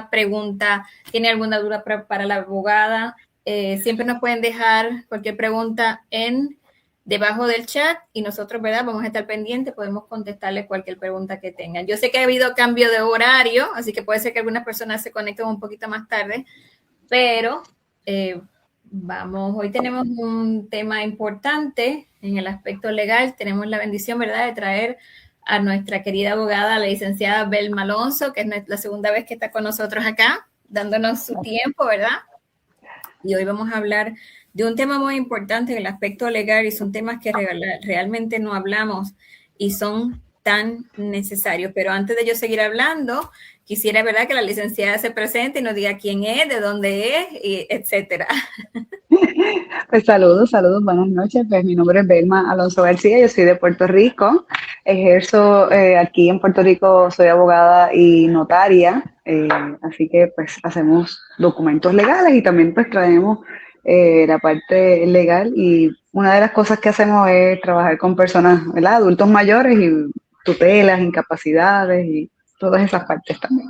pregunta, tiene alguna duda para la abogada, siempre nos pueden dejar cualquier pregunta debajo del chat y nosotros, ¿verdad? Vamos a estar pendientes, podemos contestarles cualquier pregunta que tengan. Yo sé que ha habido cambio de horario, así que puede ser que algunas personas se conecten un poquito más tarde, pero hoy tenemos un tema importante en el aspecto legal. Tenemos la bendición, ¿verdad?, de traer a nuestra querida abogada, la licenciada Belma Alonso, que es la segunda vez que está con nosotros acá, dándonos su tiempo, ¿verdad? Y hoy vamos a hablar de un tema muy importante en el aspecto legal y son temas que realmente no hablamos y son tan necesarios. Pero antes de yo seguir hablando, quisiera, ¿verdad?, que la licenciada se presente y nos diga quién es, de dónde es, y etcétera. Pues saludos, buenas noches. Pues mi nombre es Belma Alonso García, yo soy de Puerto Rico. Ejerzo aquí en Puerto Rico, soy abogada y notaria, así que pues hacemos documentos legales y también pues traemos la parte legal y una de las cosas que hacemos es trabajar con personas, ¿verdad?, adultos mayores y tutelas, incapacidades y todas esas partes también.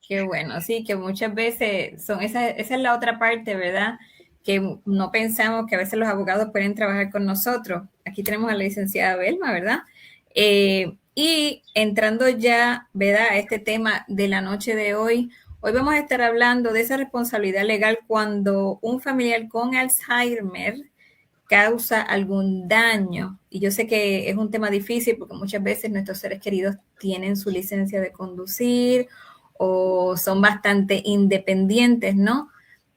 Qué bueno, sí, que muchas veces esa es la otra parte, ¿verdad? Que no pensamos que a veces los abogados pueden trabajar con nosotros. Aquí tenemos a la licenciada Belma, ¿verdad? Y entrando ya, ¿verdad?, a este tema de la noche de hoy vamos a estar hablando de esa responsabilidad legal cuando un familiar con Alzheimer causa algún daño. Y yo sé que es un tema difícil porque muchas veces nuestros seres queridos tienen su licencia de conducir o son bastante independientes, ¿no?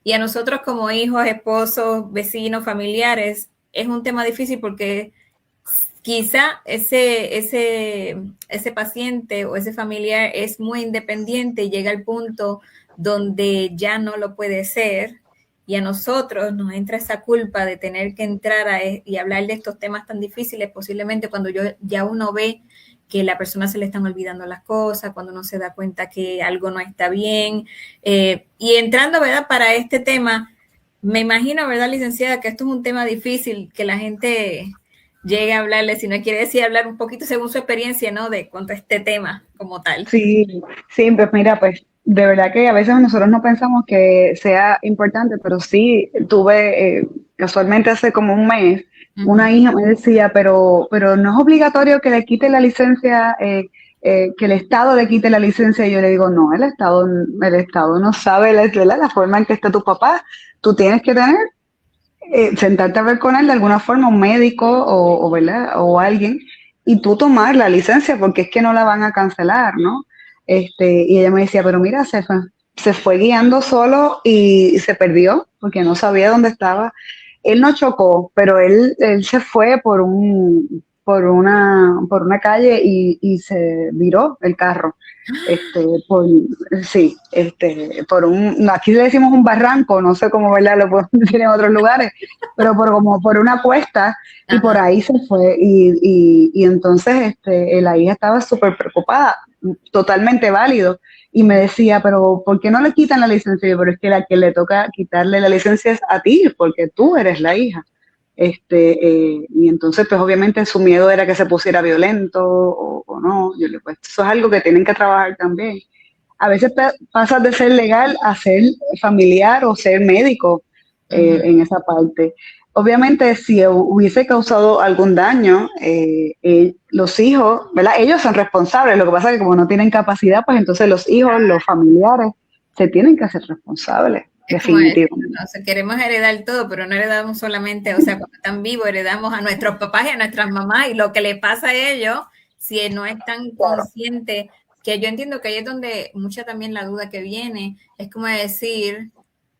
Y a nosotros como hijos, esposos, vecinos, familiares, es un tema difícil porque quizá ese paciente o ese familiar es muy independiente y llega al punto donde ya no lo puede ser y a nosotros nos entra esa culpa de tener que entrar y hablar de estos temas tan difíciles, posiblemente cuando ya uno ve que a la persona se le están olvidando las cosas, cuando uno se da cuenta que algo no está bien. Y entrando, ¿verdad?, para este tema, me imagino, ¿verdad, licenciada?, que esto es un tema difícil, que la gente llegue a hablarle, si no quiere decir hablar un poquito según su experiencia, ¿no?, de cuanto a este tema como tal. Sí, sí, pues mira, pues de verdad que a veces nosotros no pensamos que sea importante, pero sí tuve casualmente hace como un mes, una hija me decía, pero no es obligatorio que le quite la licencia, que el Estado le quite la licencia. Y yo le digo, no, el Estado no sabe la forma en que está tu papá. Tú tienes que tener, sentarte a ver con él de alguna forma, un médico ¿verdad?, o alguien, y tú tomar la licencia porque es que no la van a cancelar, ¿no? Y ella me decía, pero mira, se fue guiando solo y se perdió porque no sabía dónde estaba. Él no chocó, pero él se fue por una calle y se viró el carro. Este, por, sí, aquí le decimos un barranco, no sé cómo, ¿verdad?, lo pueden decir en otros lugares, pero como por una cuesta, y por ahí se fue, y entonces la hija estaba súper preocupada, totalmente válido, y me decía, pero ¿por qué no le quitan la licencia? Y yo, pero es que la que le toca quitarle la licencia es a ti, porque tú eres la hija. Y entonces, pues obviamente su miedo era que se pusiera violento o no. Yo le pues eso es algo que tienen que trabajar también. A veces pasas de ser legal a ser familiar o ser médico en esa parte. Obviamente, si hubiese causado algún daño, los hijos, ¿verdad? Ellos son responsables. Lo que pasa es que como no tienen capacidad, pues entonces los hijos, los familiares, se tienen que hacer responsables. Es como decir, Definitivamente. ¿no? O sea, queremos heredar todo, pero no heredamos solamente, o sea, cuando están vivos, heredamos a nuestros papás y a nuestras mamás, y lo que le pasa a ellos, si no están conscientes, que yo entiendo que ahí es donde mucha también la duda que viene, es como decir,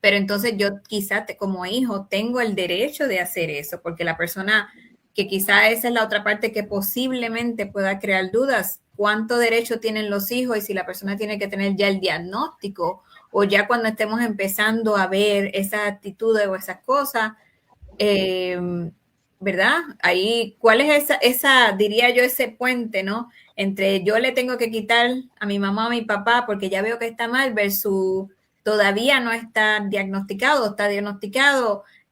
pero entonces yo quizá como hijo tengo el derecho de hacer eso, porque la persona, que quizá esa es la otra parte que posiblemente pueda crear dudas, ¿cuánto derecho tienen los hijos? Y si la persona tiene que tener ya el diagnóstico, o ya cuando estemos empezando a ver esas actitudes o esas cosas, ¿verdad? Ahí, ¿cuál es diría yo, ese puente, ¿no? Entre yo le tengo que quitar a mi mamá o a mi papá porque ya veo que está mal versus todavía no está diagnosticado,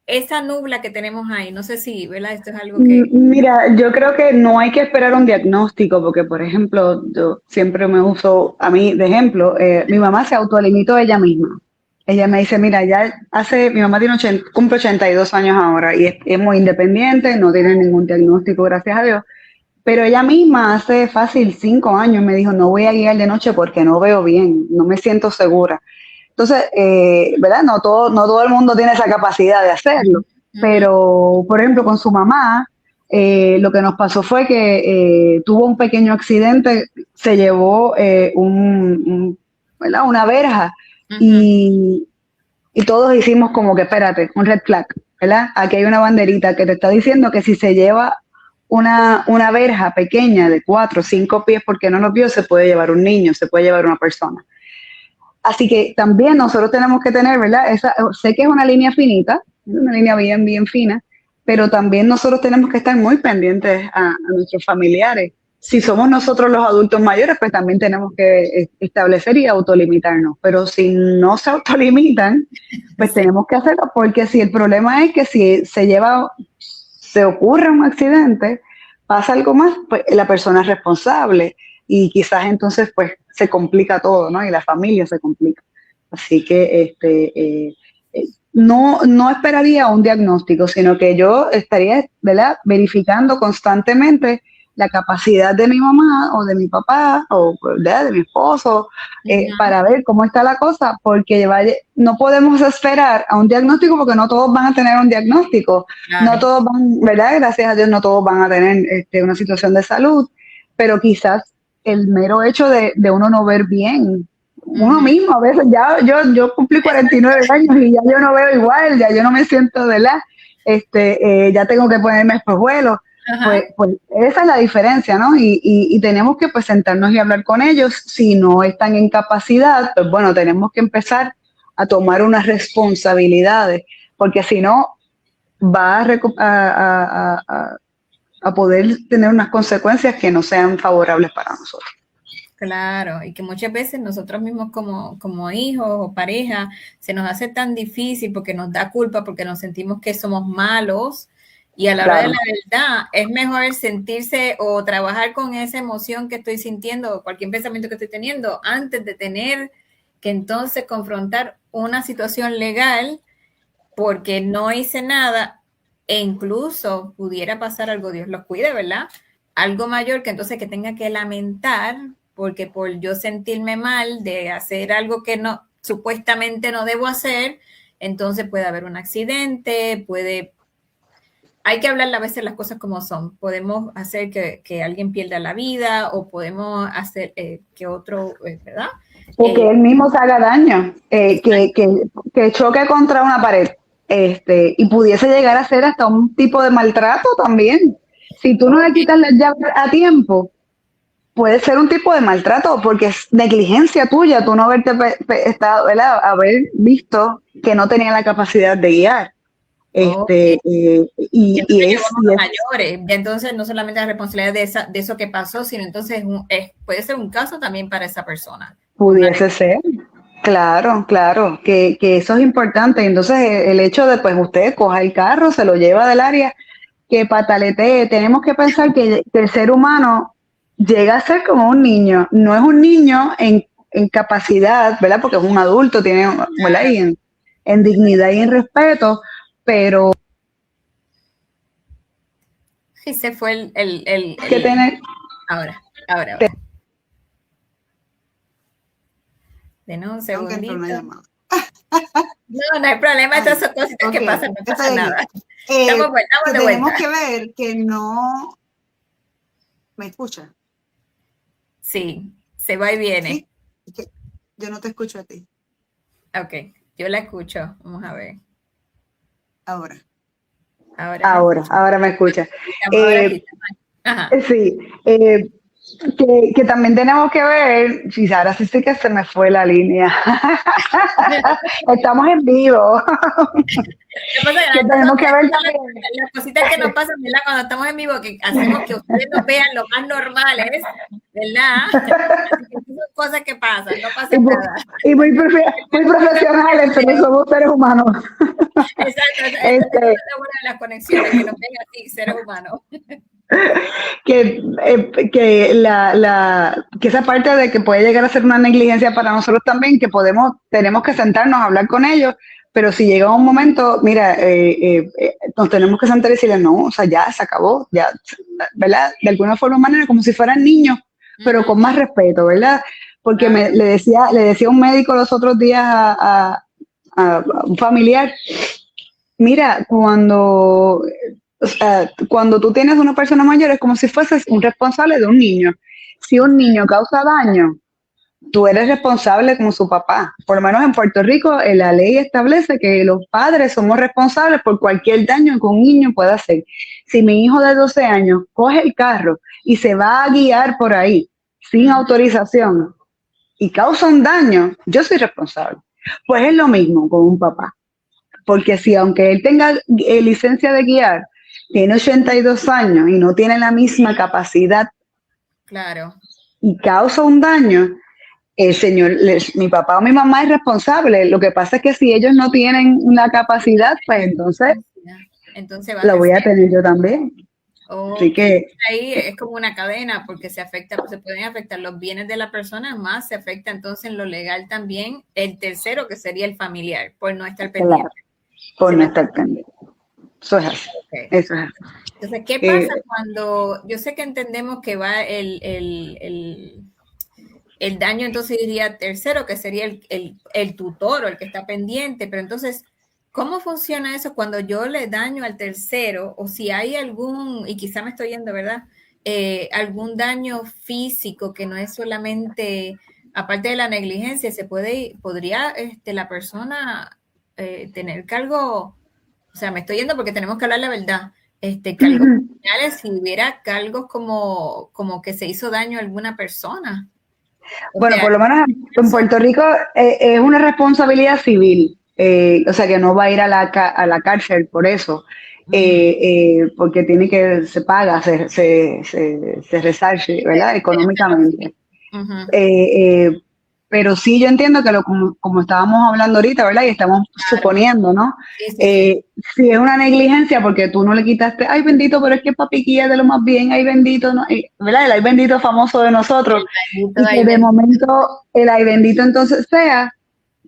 esa nubla que tenemos ahí. No sé si, ¿verdad? Esto es algo que... Mira, yo creo que no hay que esperar un diagnóstico, porque, por ejemplo, yo siempre me uso a mí de ejemplo, mi mamá se autolimitó ella misma. Ella me dice, mira, mi mamá tiene cumple 82 años ahora y es muy independiente, no tiene ningún diagnóstico, gracias a Dios, pero ella misma hace fácil 5 años me dijo, no voy a guiar de noche porque no veo bien, no me siento segura. Entonces, ¿verdad? No todo el mundo tiene esa capacidad de hacerlo, Ujú. pero, por ejemplo, con su mamá, lo que nos pasó fue que tuvo un pequeño accidente, se llevó ¿verdad? Una verja Ujú. y, y todos hicimos como que, espérate, un red flag, ¿verdad? Aquí hay una banderita que te está diciendo que si se lleva una verja pequeña de 4 o 5 pies, porque no nos vio, se puede llevar un niño, se puede llevar una persona. Así que también nosotros tenemos que tener, ¿verdad? Sé que es una línea finita, una línea bien, bien fina, pero también nosotros tenemos que estar muy pendientes a nuestros familiares. Si somos nosotros los adultos mayores, pues también tenemos que establecer y autolimitarnos. Pero si no se autolimitan, pues Sí, tenemos que hacerlo, porque si el problema es que si se ocurre un accidente, pasa algo más, pues la persona es responsable y quizás entonces pues se complica todo, ¿no? Y la familia se complica. Así que no esperaría un diagnóstico, sino que yo estaría, ¿verdad? Verificando constantemente la capacidad de mi mamá o de mi papá o, ¿verdad? De mi esposo ujú, para ver cómo está la cosa, porque no podemos esperar a un diagnóstico porque no todos van a tener un diagnóstico, no claro. todos van, ¿verdad? Gracias a Dios no todos van a tener una situación de salud, pero quizás el mero hecho de uno no ver bien, uno Ujú. mismo a veces, yo cumplí 49 años y ya yo no veo igual, ya yo no me siento de ya tengo que ponerme espejuelos, Ajá. pues esa es la diferencia, ¿no? Y tenemos que pues sentarnos y hablar con ellos. Si no están en capacidad, pues bueno, tenemos que empezar a tomar unas responsabilidades, porque si no, va a poder tener unas consecuencias que no sean favorables para nosotros. Claro, y que muchas veces nosotros mismos como hijos o pareja se nos hace tan difícil porque nos da culpa, porque nos sentimos que somos malos y a la hora de la Claro, verdad es mejor sentirse o trabajar con esa emoción que estoy sintiendo o cualquier pensamiento que estoy teniendo antes de tener que entonces confrontar una situación legal porque no hice nada e incluso pudiera pasar algo, Dios los cuide, ¿verdad? Algo mayor que entonces que tenga que lamentar porque por yo sentirme mal de hacer algo que no supuestamente no debo hacer, entonces puede haber un accidente, hay que hablar a veces las cosas como son. Podemos hacer que alguien pierda la vida o podemos hacer que otro, ¿verdad? o que él mismo se haga daño, que choque contra una pared, y pudiese llegar a ser hasta un tipo de maltrato también. Si tú no le quitas las llaves a tiempo, puede ser un tipo de maltrato porque es negligencia tuya, tú no estado, ¿verdad? Haber visto que no tenía la capacidad de guiar. Ok. Y Y entonces es, llevamos y a es mayores. Y entonces no solamente la responsabilidad de eso que pasó, sino entonces puede ser un caso también para esa persona. Con una, Pudiese ser, claro, claro, que eso es importante. Entonces, el hecho de, pues, usted coja el carro, se lo lleva del área, que pataletee. Tenemos que pensar que el ser humano llega a ser como un niño. No es un niño en capacidad, ¿verdad? Porque es un adulto, tiene, ¿verdad? Y en dignidad y en respeto, pero sí, se fue hay que tener, ahora. Denos un Tengo que entrar una segundito. llamada. No, no hay problema, estas Ay, son cositas que ok, pasan, no pasa estoy aquí. nada. Estamos Que de tenemos vuelta. que ver que no... ¿Me escucha? Sí, se va y viene. ¿Sí? Es que yo no te escucho a ti. Ok, yo la escucho. Vamos a ver. Ahora. Ahora me escucha. ahora me escucha. Estamos ahora Eh, sí. Ajá. sí, que también tenemos que ver, si ahora sí que se me fue la línea. Estamos en vivo. ¿Qué pasa? Que tenemos que ver también. Las cositas que nos pasan, ¿verdad? Cuando estamos en vivo, que hacemos que ustedes nos vean lo más normales, ¿verdad? Así que son cosas que pasan, no pasa nada. Y muy profesionales, pero somos seres humanos. Exacto, es una de las conexiones, que nos ven así, seres humanos. Que esa parte de que puede llegar a ser una negligencia para nosotros también, que tenemos que sentarnos a hablar con ellos, pero si llega un momento, mira, nos tenemos que sentar y decirles, no, o sea, ya se acabó, ya, ¿verdad? De alguna forma o manera, como si fueran niños, pero con más respeto, ¿verdad? Porque le decía un médico los otros días a un familiar, mira, cuando tú tienes una persona mayor es como si fueses un responsable de un niño. Si un niño causa daño, tú eres responsable como su papá. Por lo menos en Puerto Rico, la ley establece que los padres somos responsables por cualquier daño que un niño pueda hacer. Si mi hijo de 12 años coge el carro y se va a guiar por ahí sin autorización y causa un daño, yo soy responsable. Pues es lo mismo con un papá. Porque si aunque él tenga licencia de guiar, tiene 82 años y no tiene la misma capacidad, claro, y causa un daño, mi papá o mi mamá es responsable. Lo que pasa es que si ellos no tienen la capacidad, pues entonces la voy a tener yo también. Así que ahí es como una cadena, porque se pueden afectar los bienes de la persona, más se afecta entonces en lo legal también el tercero, que sería el familiar, por no estar pendiente. Claro, por no estar pendiente. Eso es así. Okay. Eso es así. Entonces, ¿qué pasa cuando, yo sé que entendemos que va el daño, entonces diría tercero, que sería el tutor o el que está pendiente, pero entonces, ¿cómo funciona eso cuando yo le daño al tercero, o si hay algún, y quizá me estoy yendo, ¿verdad? Algún daño físico que no es solamente, aparte de la negligencia, podría la persona tener cargo, o sea, me estoy yendo porque tenemos que hablar la verdad, cargos criminales, si hubiera cargos como que se hizo daño a alguna persona. Bueno, por lo menos en Puerto Rico es una responsabilidad civil, o sea que no va a ir a la cárcel por eso, porque se paga, se resarce, ¿verdad? Económicamente. Pero sí yo entiendo que como estábamos hablando ahorita, ¿verdad? Y estamos suponiendo, ¿no? Sí. Si es una negligencia porque tú no le quitaste, ay bendito, pero es que papi guía de lo más bien, ay bendito, ¿no? ¿Verdad? El ay bendito famoso de nosotros. Y que de momento el ay bendito entonces sea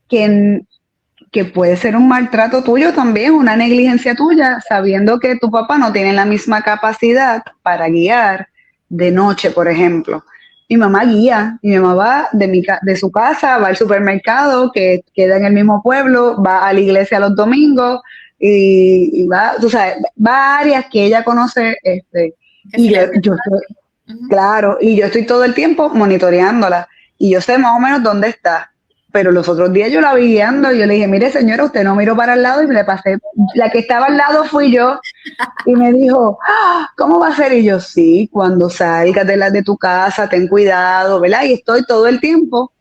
que puede ser un maltrato tuyo también, una negligencia tuya, sabiendo que tu papá no tiene la misma capacidad para guiar de noche, por ejemplo. Mi mamá guía, mi mamá va de su casa, va al supermercado que queda en el mismo pueblo, va a la iglesia los domingos y va, tú sabes, va a áreas que ella conoce, y yo estoy, claro, y yo estoy todo el tiempo monitoreándola y yo sé más o menos dónde está. Pero los otros días yo la vi guiando y yo le dije, mire señora, usted no miró para el lado, y le pasé, la que estaba al lado fui yo, y me dijo, ¿cómo va a ser? Y yo, sí, cuando salgas de tu casa, ten cuidado, ¿verdad? Y estoy todo el tiempo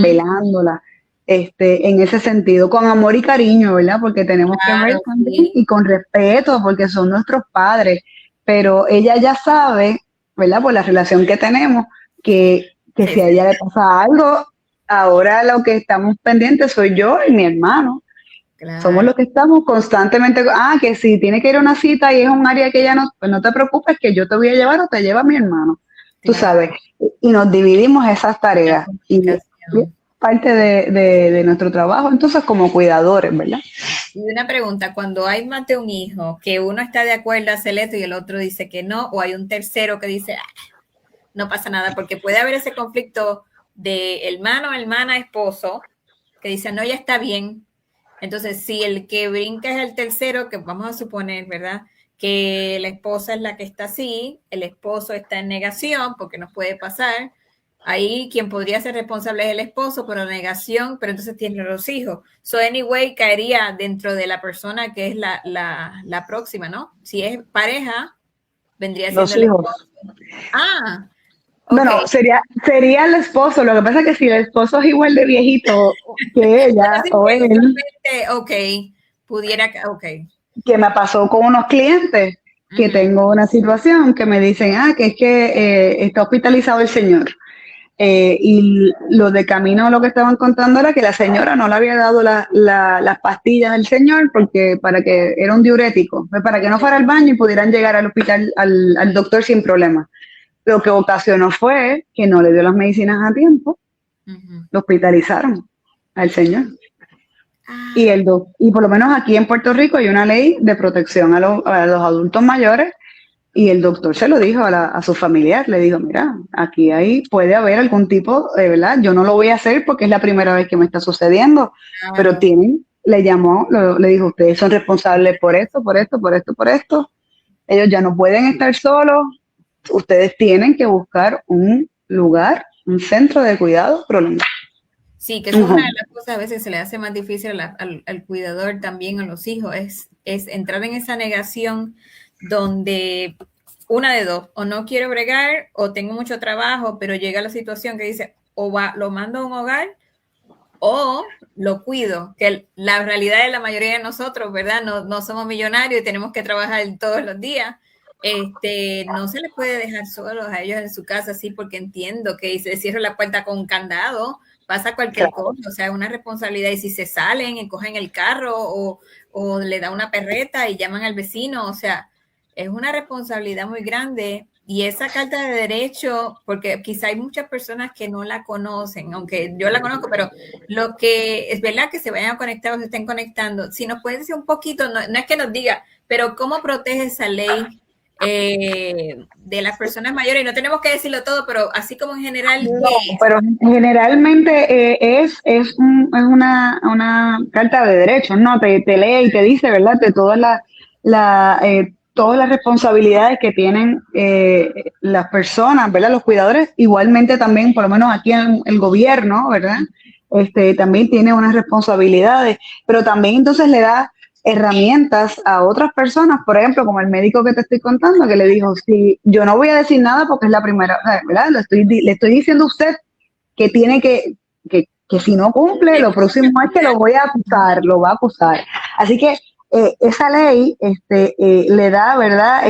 velándola, en ese sentido, con amor y cariño, ¿verdad? Porque tenemos que ver también, y con respeto, porque son nuestros padres, pero ella ya sabe, ¿verdad? Por la relación que tenemos, que si a ella le pasa algo, ahora lo que estamos pendientes soy yo y mi hermano. Claro. Somos los que estamos constantemente, que si tiene que ir a una cita y es un área que ella no, pues no te preocupes que yo te voy a llevar o te lleva mi hermano. Claro. Tú sabes, y nos dividimos esas tareas. Y es parte de nuestro trabajo, entonces como cuidadores, ¿verdad? Y una pregunta, cuando hay más de un hijo, que uno está de acuerdo a hacer esto y el otro dice que no, o hay un tercero que dice, no pasa nada, porque puede haber ese conflicto de hermano, hermana, esposo, que dicen, no, ya está bien. Entonces, si el que brinca es el tercero, que vamos a suponer, ¿verdad? Que la esposa es la que está así, el esposo está en negación, porque nos puede pasar. Ahí quien podría ser responsable es el esposo, pero negación, pero entonces tiene los hijos. So, anyway, caería dentro de la persona que es la próxima, ¿no? Si es pareja, vendría siendo los hijos. Ok, Bueno, sería el esposo. Lo que pasa es que si el esposo es igual de viejito que pero ella sí o que él, usualmente, ok, pudiera, ok. que me pasó con unos clientes que Ujú. tengo una situación que me dicen, que es que está hospitalizado el señor. Y lo de camino lo que estaban contando era que la señora no le había dado las pastillas del señor porque para que era un diurético, pues, para que no fuera al baño y pudieran llegar al hospital, al doctor sin problema. Lo que ocasionó fue que no le dio las medicinas a tiempo, Ujú. lo hospitalizaron al señor. Y, Ah, y por lo menos aquí en Puerto Rico hay una ley de protección a los adultos mayores y el doctor se lo dijo a su familiar, le dijo, mira, aquí puede haber algún tipo, de verdad, yo no lo voy a hacer porque es la primera vez que me está sucediendo, pero claro. le llamó, le dijo, ustedes son responsables por esto, por esto, por esto, por esto, ellos ya no pueden estar solos, ustedes tienen que buscar un lugar, un centro de cuidado prolongado. Sí, que eso Un es una de home. las cosas a veces que se le hace más difícil al cuidador también a los hijos, es entrar en esa negación donde una de dos, o no quiero bregar o tengo mucho trabajo, pero llega la situación que dice, lo mando a un hogar o lo cuido, que la realidad de la mayoría de nosotros, ¿verdad? No somos millonarios y tenemos que trabajar todos los días. No se les puede dejar solos a ellos en su casa así porque entiendo que si se cierra la puerta con un candado, pasa cualquier Claro. cosa, o sea, una responsabilidad y si se salen y cogen el carro o le da una perreta y llaman al vecino, o sea, es una responsabilidad muy grande y esa carta de derecho, porque quizá hay muchas personas que no la conocen, aunque yo la conozco, pero lo que es verdad que se vayan a conectar o se estén conectando. Si nos puede decir un poquito, no es que nos diga, pero cómo protege esa ley de las personas mayores. Y no tenemos que decirlo todo, pero así como en general, No, ¿qué es? pero generalmente es una carta de derechos, ¿no? Te lee y te dice, ¿verdad? De todas las responsabilidades que tienen las personas, ¿verdad? Los cuidadores, igualmente también, por lo menos aquí en el gobierno, ¿verdad? También tiene unas responsabilidades, pero también entonces le da herramientas a otras personas, por ejemplo, como el médico que te estoy contando, que le dijo, si yo no voy a decir nada porque es la primera, ¿verdad? Le estoy diciendo a usted que tiene que si no cumple, De lo próximo es que lo voy a acusar, lo va a acusar. Así que esa ley le da, ¿verdad?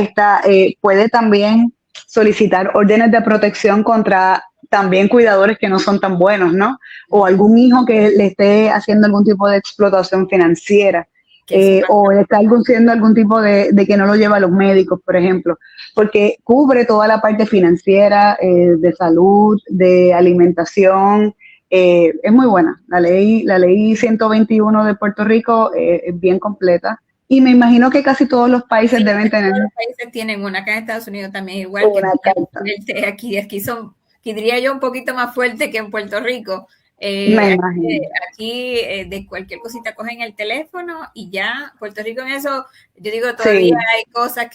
Puede también solicitar órdenes de protección contra también cuidadores que no son tan buenos, ¿no? O algún hijo que le esté haciendo algún tipo de explotación financiera, que eso pasa. o está haciendo algún tipo de que no lo lleva a los médicos, por ejemplo, porque cubre toda la parte financiera, de salud, de alimentación. Es muy buena. La ley 121 de Puerto Rico es bien completa y me imagino que casi todos los países Sí, deben casi tener todos los países tienen una. Acá en Estados Unidos también igual, que es una bien carta. fuerte. Aquí son, que diría yo, un poquito más fuerte que en Puerto Rico. Me Aquí, imagino. de cualquier cosita cogen el teléfono y ya. Puerto Rico en eso, yo digo, todavía Sí. hay cosas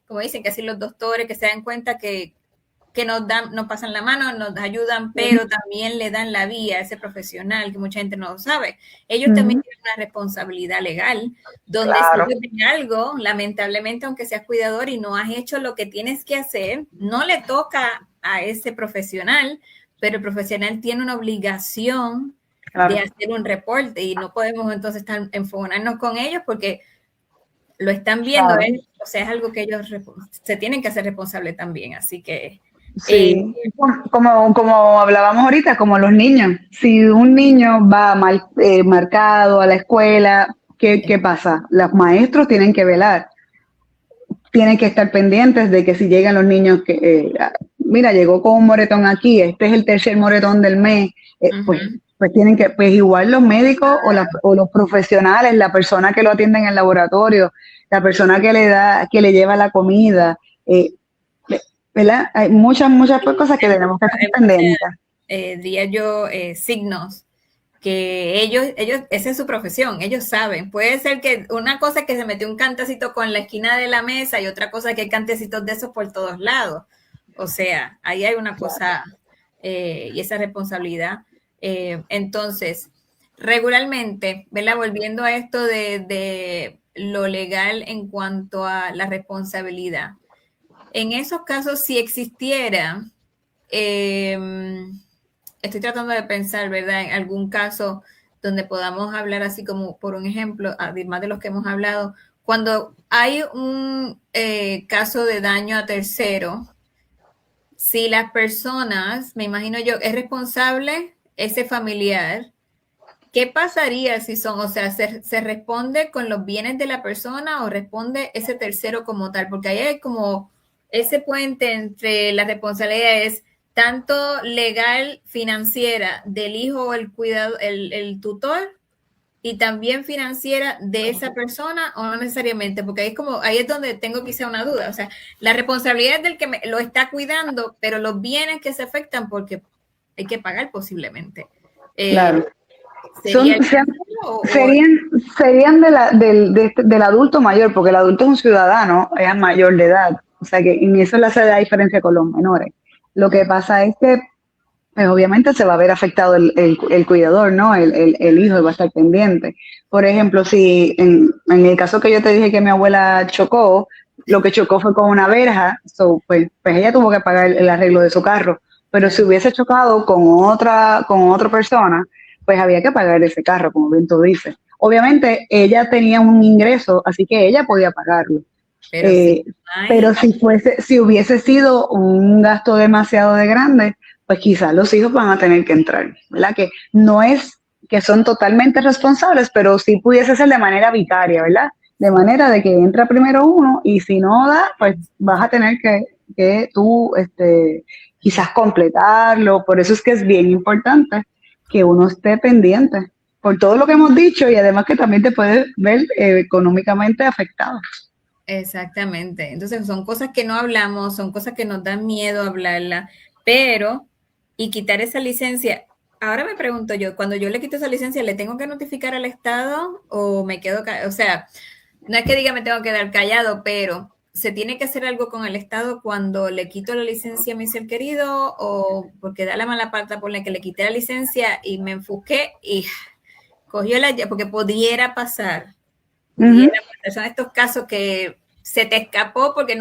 como dicen, que así los doctores que se dan cuenta que nos pasan la mano, nos ayudan, Ujú, pero también le dan la vía a ese profesional que mucha gente no lo sabe. Ellos también ujú, tienen una responsabilidad legal, donde si claro. ellos ven algo, lamentablemente, aunque seas cuidador y no has hecho lo que tienes que hacer, no le toca a ese profesional, pero el profesional tiene una obligación de Claro. hacer un reporte y no podemos entonces enfogonarnos con ellos porque lo están viendo, Claro. o sea, es algo que ellos se tienen que hacer responsable también, así que Sí, como hablábamos ahorita, como los niños. Si un niño va mal marcado a la escuela, ¿qué pasa? Los maestros tienen que velar, tienen que estar pendientes de que si llegan los niños mira, llegó con un moretón aquí, este es el tercer moretón del mes, uh-huh. pues tienen pues igual los médicos o los profesionales, la persona que lo atiende en el laboratorio, la persona que le lleva la comida, eh, ¿verdad? Hay muchas cosas que tenemos que estar Hay pendientes. diría yo, signos que esa es su profesión, ellos saben. Puede ser que una cosa es que se metió un cantacito con la esquina de la mesa y otra cosa es que hay cantecitos de esos por todos lados. O sea, ahí hay una cosa y esa responsabilidad. Entonces, regularmente, ¿verdad? Volviendo a esto de lo legal en cuanto a la responsabilidad. En esos casos, si existiera estoy tratando de pensar, ¿verdad? En algún caso donde podamos hablar así como, por un ejemplo, además de los que hemos hablado, cuando hay un caso de daño a tercero, si las personas, me imagino yo, es responsable ese familiar, ¿qué pasaría si son, o sea, se responde con los bienes de la persona o responde ese tercero como tal? Porque ahí hay como ese puente entre las responsabilidades tanto legal, financiera del hijo o el cuidado, el tutor, y también financiera de esa persona o no necesariamente, porque ahí es como, ahí es donde tengo quizá una duda, o sea, la responsabilidad es del que lo está cuidando, pero los bienes que se afectan porque hay que pagar posiblemente. Claro. ¿Sería serían del adulto mayor, porque el adulto es un ciudadano, es mayor de edad, o sea que en eso le hace la diferencia con los menores. Lo que pasa es que pues obviamente se va a ver afectado el cuidador, ¿no? El hijo va a estar pendiente. Por ejemplo, si en el caso que yo te dije que mi abuela chocó, lo que chocó fue con una verja, pues ella tuvo que pagar el arreglo de su carro. Pero si hubiese chocado con otra persona, pues había que pagar ese carro, como bien tú dices. Obviamente ella tenía un ingreso, así que ella podía pagarlo. Pero si hubiese sido un gasto demasiado de grande, pues quizás los hijos van a tener que entrar, ¿verdad? Que no es que son totalmente responsables, pero sí pudiese ser de manera vicaria, ¿verdad? De manera de que entra primero uno y si no da, pues vas a tener que tú quizás completarlo. Por eso es que es bien importante que uno esté pendiente por todo lo que hemos dicho y además que también te puedes ver económicamente afectado. Exactamente. Entonces son cosas que no hablamos, son cosas que nos dan miedo hablarla, pero y quitar esa licencia. Ahora me pregunto yo, cuando yo le quito esa licencia, ¿le tengo que notificar al Estado o me quedo, o sea, no es que diga me tengo que quedar callado, pero ¿se tiene que hacer algo con el Estado cuando le quito la licencia a mi ser querido o porque da la mala pata por la que le quité la licencia y me enfusqué y cogió porque pudiera pasar? Son estos casos que se te escapó porque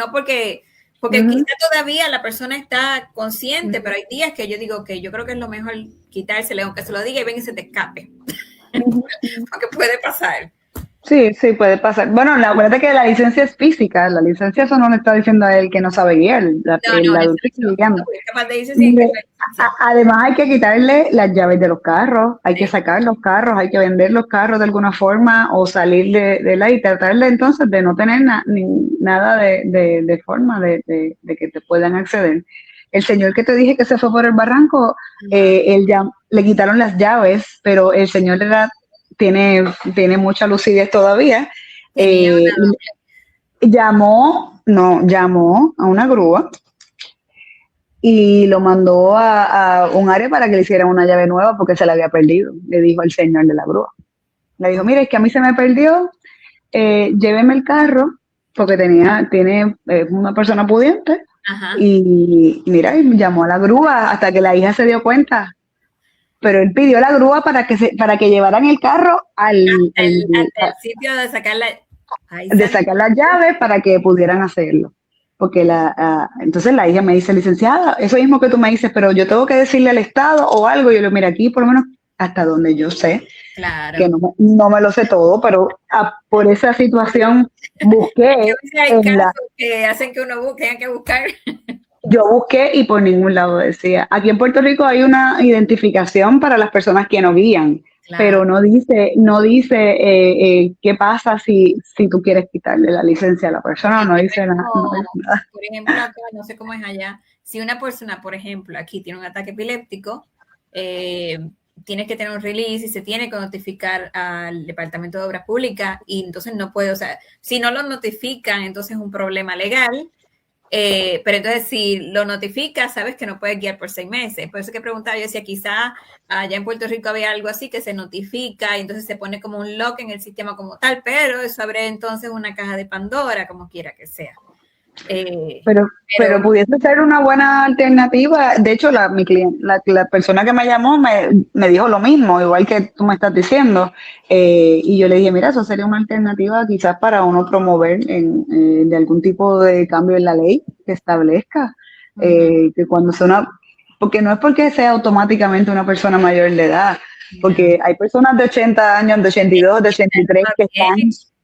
quizá todavía la persona está consciente, pero hay días que yo digo que yo creo que es lo mejor quitársele, aunque se lo diga y ven y se te escape. Porque puede pasar. Sí, puede pasar. Bueno, acuérdate que la licencia es física, la licencia eso no le está diciendo a él que no sabe guiar, el adulto está guiando. Además hay que quitarle las llaves de los carros, hay que sacar los carros, hay que vender los carros de alguna forma o salir de la y tratarle entonces de no tener nada de forma de que te puedan acceder. El señor que te dije que se fue por el barranco, él ya le quitaron las llaves, pero el señor tiene mucha lucidez todavía. Llamó a una grúa y lo mandó a un área para que le hicieran una llave nueva porque se la había perdido, le dijo al señor de la grúa. Le dijo, mire, es que a mí se me perdió, lléveme el carro, porque tiene una persona pudiente. Ajá. Y mira, y llamó a la grúa hasta que la hija se dio cuenta. Pero él pidió la grúa para que llevaran el carro al sitio de sacar las llaves para que pudieran hacerlo. Porque entonces la hija me dice, licenciada, eso mismo que tú me dices, pero yo tengo que decirle al Estado o algo. Yo le digo, mira, aquí por lo menos hasta donde yo sé, claro, que no me lo sé todo, pero por esa situación busqué. Hay casos que hacen que uno tenga que buscar. Yo busqué y por ningún lado decía. Aquí en Puerto Rico hay una identificación para las personas que no guían, claro, pero no dice qué pasa si tú quieres quitarle la licencia a la persona, no dice nada. Por ejemplo, acá, no sé cómo es allá, si una persona, por ejemplo, aquí tiene un ataque epiléptico, tienes que tener un release y se tiene que notificar al Departamento de Obras Públicas y entonces no puede, o sea, si no lo notifican, entonces es un problema legal. Pero entonces si lo notifica, sabes que no puedes guiar por 6 meses. Por eso que preguntaba yo si quizá allá en Puerto Rico había algo así que se notifica y entonces se pone como un lock en el sistema como tal, pero eso abre entonces una caja de Pandora, como quiera que sea. Pero pudiese ser una buena alternativa. De hecho, la persona que me llamó me dijo lo mismo, igual que tú me estás diciendo. Y yo le dije, mira, eso sería una alternativa quizás para uno promover de algún tipo de cambio en la ley que establezca que cuando porque no es porque sea automáticamente una persona mayor de edad, porque hay personas de 80 años, de 82, de 83 que están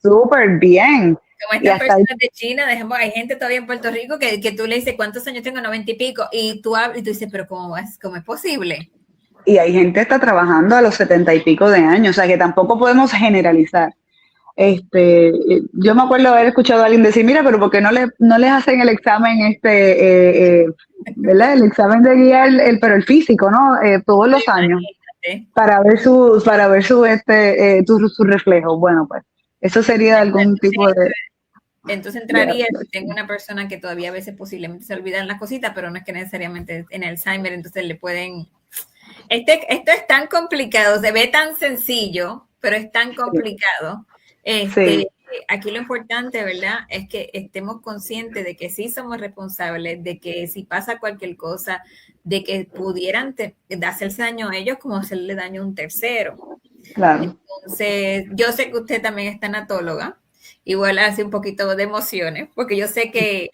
súper bien. Como Y estas hasta personas de China, dejemos, hay gente todavía en Puerto Rico que tú le dices, ¿cuántos años tengo? 90 y pico. Y tú dices, pero ¿cómo es posible? y hay gente que está trabajando a los 70 y pico de años, o sea que tampoco podemos generalizar. Yo me acuerdo haber escuchado a alguien decir, mira, pero ¿por qué no les hacen el examen, ¿verdad? El examen de guía, pero el físico, ¿no? Todos los años, para ver su reflejo. Bueno, pues, eso sería algún tipo de... Entonces entraría si tengo una persona que todavía a veces posiblemente se olvidan las cositas, pero no es que necesariamente en Alzheimer, entonces le pueden... Esto es tan complicado, se ve tan sencillo, pero es tan complicado. Sí. Aquí lo importante, ¿verdad? Es que estemos conscientes de que sí somos responsables, de que si pasa cualquier cosa, de que pudieran hacerse daño a ellos como hacerle daño a un tercero. Claro. Entonces, yo sé que usted también es tanatóloga, igual hace un poquito de emociones, porque yo sé que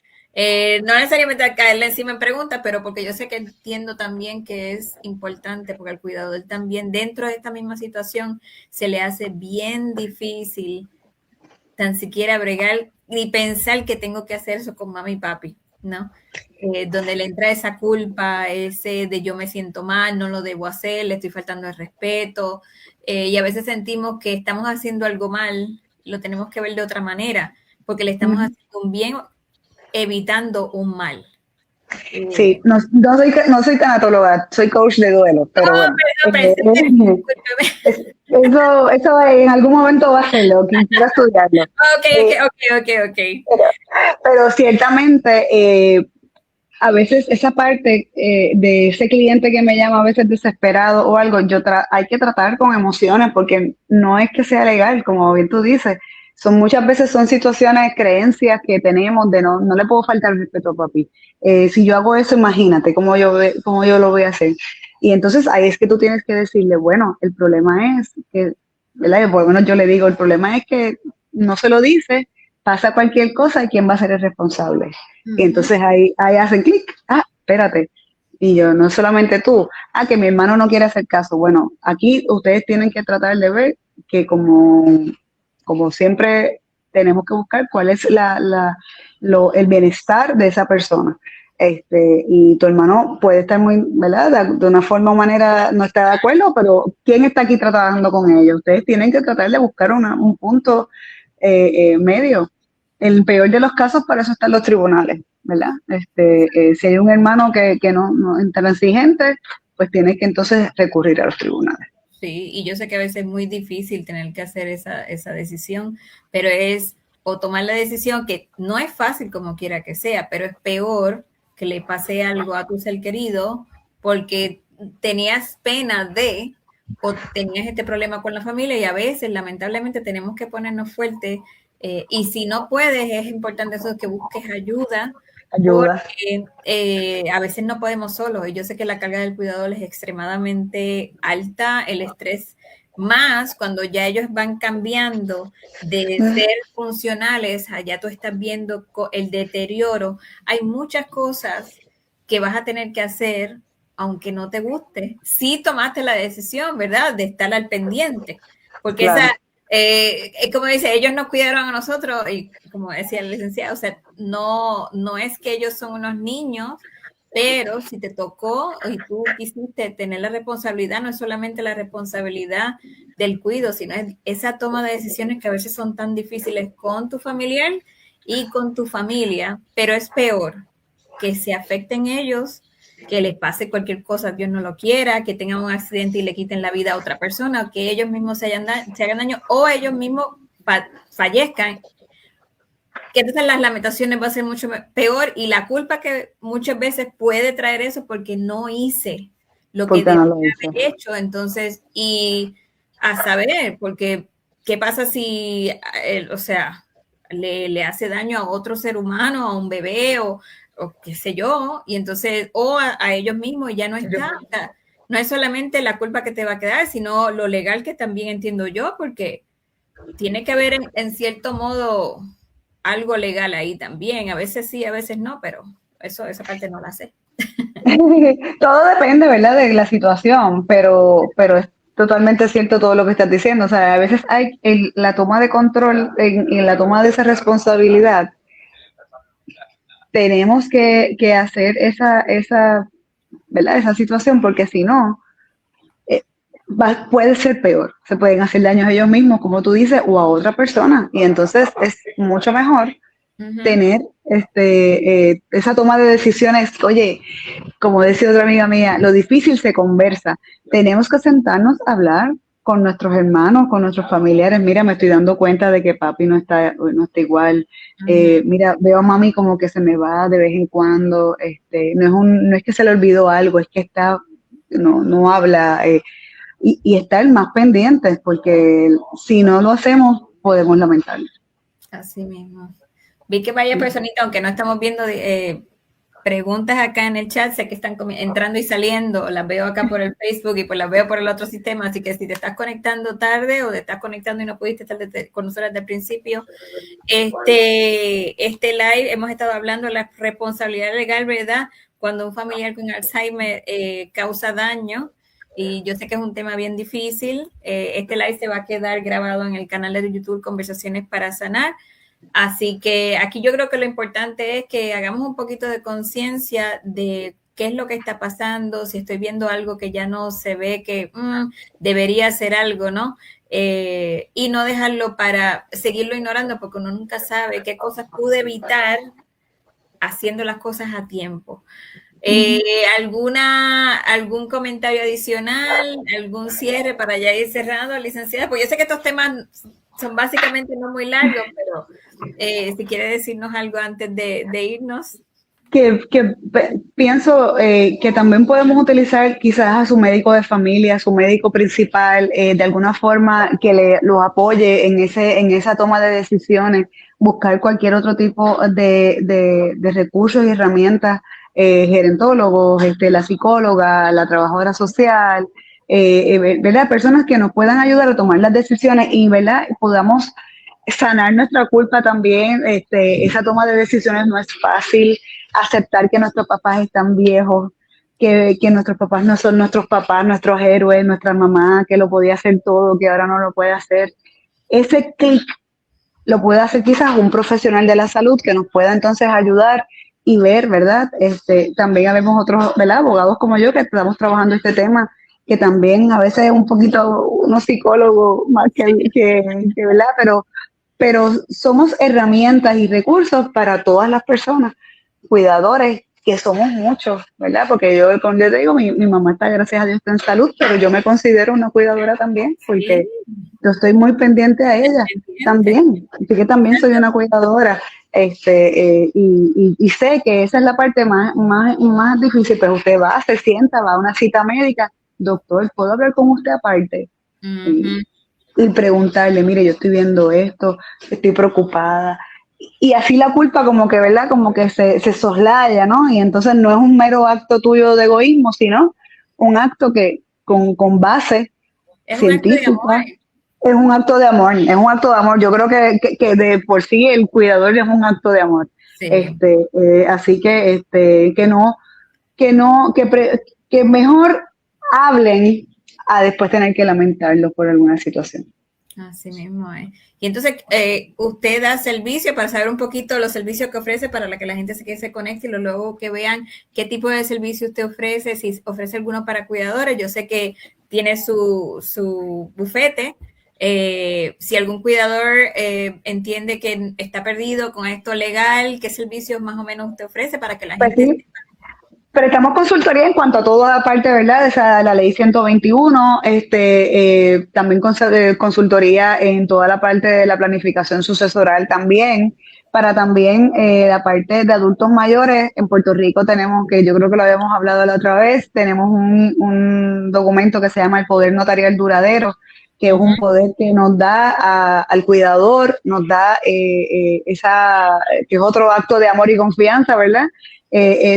no necesariamente a caerle encima en preguntas, pero porque yo sé que entiendo también que es importante, porque al cuidador también dentro de esta misma situación se le hace bien difícil tan siquiera bregar ni pensar que tengo que hacer eso con mami y papi, ¿no? Donde le entra esa culpa, ese de yo me siento mal, no lo debo hacer, le estoy faltando el respeto, y a veces sentimos que estamos haciendo algo mal, lo tenemos que ver de otra manera, porque le estamos haciendo un bien evitando un mal. Sí, no soy tanatóloga, soy coach de duelo, pero bueno. Perdón, Eso en algún momento va a serlo, quisiera estudiarlo. Ok. Pero ciertamente, a veces esa parte de ese cliente que me llama a veces desesperado o algo, hay que tratar con emociones porque no es que sea legal, como bien tú dices. Muchas veces son situaciones, creencias que tenemos de no le puedo faltar el respeto a papi. Si yo hago eso, imagínate cómo yo lo voy a hacer. Y entonces ahí es que tú tienes que decirle, bueno, el problema es que, ¿verdad? Por lo menos yo le digo, el problema es que no se lo dice, pasa cualquier cosa y quién va a ser el responsable. Y entonces ahí hacen clic, espérate. Y yo, no solamente tú, que mi hermano no quiere hacer caso. Bueno, aquí ustedes tienen que tratar de ver que como siempre tenemos que buscar cuál es el bienestar de esa persona. Y tu hermano puede estar muy, ¿verdad? De una forma o manera no está de acuerdo, pero ¿quién está aquí tratando con ellos? Ustedes tienen que tratar de buscar un punto medio. En el peor de los casos, para eso están los tribunales, ¿verdad? Si hay un hermano que no es intransigente, pues tiene que entonces recurrir a los tribunales. Sí, y yo sé que a veces es muy difícil tener que hacer esa decisión, pero es o tomar la decisión que no es fácil como quiera que sea, pero es peor que le pase algo a tu ser querido porque tenías pena o tenías este problema con la familia y a veces lamentablemente tenemos que ponernos fuertes y si no puedes es importante eso que busques ayuda Ayuda. porque a veces no podemos solos. Y yo sé que la carga del cuidador es extremadamente alta, el estrés más cuando ya ellos van cambiando de ser funcionales, allá tú estás viendo el deterioro. Hay muchas cosas que vas a tener que hacer, aunque no te guste. Sí tomaste la decisión, ¿verdad? De estar al pendiente, porque claro. como dice, ellos nos cuidaron a nosotros y como decía el licenciado, o sea, no es que ellos son unos niños, pero si te tocó y tú quisiste tener la responsabilidad, no es solamente la responsabilidad del cuidado, sino es esa toma de decisiones que a veces son tan difíciles con tu familiar y con tu familia, pero es peor que se afecten ellos, que les pase cualquier cosa, Dios no lo quiera, que tengan un accidente y le quiten la vida a otra persona, o que ellos mismos se hagan daño, o ellos mismos fallezcan, que entonces las lamentaciones van a ser mucho peor y la culpa que muchas veces puede traer eso porque no hice lo que debía haber hecho, entonces, y a saber, porque ¿qué pasa si, o sea, le hace daño a otro ser humano, a un bebé o qué sé yo, y entonces, o a ellos mismos ya no está, o sea, no es solamente la culpa que te va a quedar, sino lo legal que también entiendo yo, porque tiene que haber en cierto modo algo legal ahí también. A veces sí, a veces no, pero esa parte no la sé. Todo depende, ¿verdad?, de la situación, pero es totalmente cierto todo lo que estás diciendo. O sea, a veces hay la toma de control, en la toma de esa responsabilidad, tenemos que hacer ¿verdad?, esa situación, porque si no, puede ser peor. Se pueden hacer daños a ellos mismos, como tú dices, o a otra persona. Y entonces es mucho mejor tener esa toma de decisiones. Oye, como decía otra amiga mía, lo difícil se conversa. Tenemos que sentarnos a hablar con nuestros hermanos, con nuestros familiares. Mira, me estoy dando cuenta de que papi no está igual. Mira, veo a mami como que se me va de vez en cuando. No es que se le olvidó algo, es que no habla. Y estar más pendientes, porque si no lo hacemos, podemos lamentarlo. Así mismo. Vi que varias personitas, aunque no estamos viendo preguntas acá en el chat, sé que están entrando y saliendo, las veo acá por el Facebook y pues las veo por el otro sistema, así que si te estás conectando tarde o te estás conectando y no pudiste estar con nosotros desde el principio, este live hemos estado hablando de la responsabilidad legal, ¿verdad? Cuando un familiar con Alzheimer causa daño, y yo sé que es un tema bien difícil. Este live se va a quedar grabado en el canal de YouTube Conversaciones para Sanar. Así que aquí yo creo que lo importante es que hagamos un poquito de conciencia de qué es lo que está pasando, si estoy viendo algo que ya no se ve que debería hacer algo, ¿no? Y no dejarlo para seguirlo ignorando, porque uno nunca sabe qué cosas pude evitar haciendo las cosas a tiempo. ¿Algún comentario adicional, algún cierre para ya ir cerrando, licenciada? Pues yo sé que estos temas son básicamente no muy largos, pero si quiere decirnos algo antes de irnos. Pienso que también podemos utilizar quizás a su médico de familia, a su médico principal, de alguna forma que los apoye en esa toma de decisiones, buscar cualquier otro tipo de recursos y herramientas, gerontólogos, la psicóloga, la trabajadora social, ¿verdad? Personas que nos puedan ayudar a tomar las decisiones y, ¿verdad?, podamos sanar nuestra culpa también. Esa toma de decisiones no es fácil. Aceptar que nuestros papás están viejos, que nuestros papás no son nuestros papás, nuestros héroes, nuestra mamá, que lo podía hacer todo, que ahora no lo puede hacer. Ese clic lo puede hacer quizás un profesional de la salud que nos pueda entonces ayudar y ver, ¿verdad? También habemos otros, ¿verdad?, abogados como yo que estamos trabajando este tema, que también a veces es un poquito unos psicólogos más que ¿verdad? Pero somos herramientas y recursos para todas las personas, cuidadores, que somos muchos, ¿verdad? Porque yo, como yo te digo, mi mamá está, gracias a Dios, está en salud, pero yo me considero una cuidadora también, porque yo estoy muy pendiente a ella también, así que también soy una cuidadora, y sé que esa es la parte más difícil, pero usted va, se sienta, va a una cita médica, doctor, ¿puedo hablar con usted aparte? Y preguntarle, mire, yo estoy viendo esto, estoy preocupada. Y así la culpa como que, ¿verdad?, como que se soslaya, ¿no? Y entonces no es un mero acto tuyo de egoísmo, sino un acto que con base científica. Es un acto de amor, es un acto de amor. Yo creo que de por sí el cuidador es un acto de amor. Sí. Así que mejor hablen a después tener que lamentarlo por alguna situación. Así mismo es. Y entonces, usted da servicio, para saber un poquito los servicios que ofrece, para que la gente se conecte y luego que vean qué tipo de servicio usted ofrece, si ofrece alguno para cuidadores. Yo sé que tiene su bufete. Si algún cuidador entiende que está perdido con esto legal, ¿qué servicios más o menos usted ofrece para que la gente... Sí. Prestamos consultoría en cuanto a toda la parte, ¿verdad?, de la ley 121, también consultoría en toda la parte de la planificación sucesoral también, para también la parte de adultos mayores. En Puerto Rico tenemos, que yo creo que lo habíamos hablado la otra vez, tenemos un documento que se llama el Poder Notarial Duradero, que es un poder que nos da al cuidador, nos da que es otro acto de amor y confianza, ¿verdad?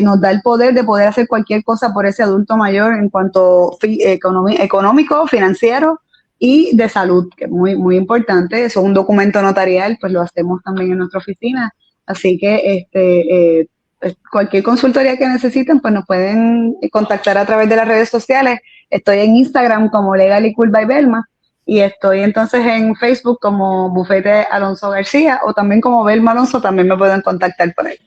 Nos da el poder de poder hacer cualquier cosa por ese adulto mayor en cuanto económico, financiero y de salud, que es muy, muy importante. Eso es un documento notarial, pues lo hacemos también en nuestra oficina. Así que cualquier consultoría que necesiten, pues nos pueden contactar a través de las redes sociales. Estoy en Instagram como Legal y Cool by Belma y estoy entonces en Facebook como Bufete Alonso García o también como Belma Alonso, también me pueden contactar por ahí.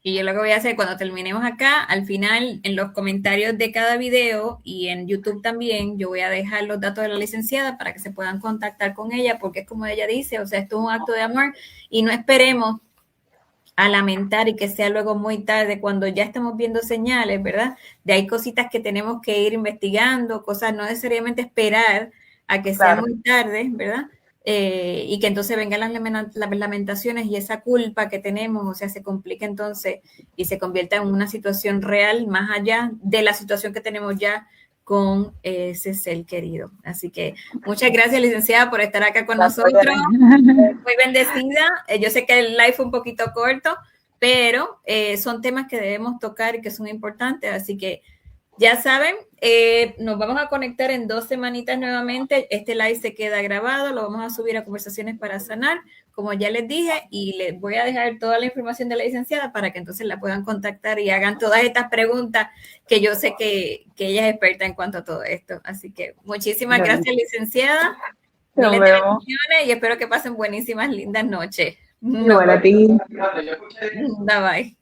Y yo lo que voy a hacer cuando terminemos acá, al final, en los comentarios de cada video y en YouTube también, yo voy a dejar los datos de la licenciada para que se puedan contactar con ella, porque es como ella dice, o sea, esto es un acto de amor y no esperemos a lamentar y que sea luego muy tarde cuando ya estamos viendo señales, ¿verdad? De hay cositas que tenemos que ir investigando, cosas no necesariamente esperar a que sea muy tarde, ¿verdad? Y que entonces vengan las lamentaciones y esa culpa que tenemos, o sea, se complica entonces y se convierta en una situación real más allá de la situación que tenemos ya con ese ser querido. Así que muchas gracias, licenciada, por estar acá con nosotros. Muy bendecida. Yo sé que el live fue un poquito corto, pero son temas que debemos tocar y que son importantes. Así que ya saben, nos vamos a conectar en 2 semanitas nuevamente. Este live se queda grabado, lo vamos a subir a Conversaciones para Sanar, como ya les dije, y les voy a dejar toda la información de la licenciada para que entonces la puedan contactar y hagan todas estas preguntas que yo sé que ella es experta en cuanto a todo esto. Así que muchísimas gracias, licenciada. Miles de bendiciones y espero que pasen buenísimas, lindas noches. Igual a ti. Bye bye.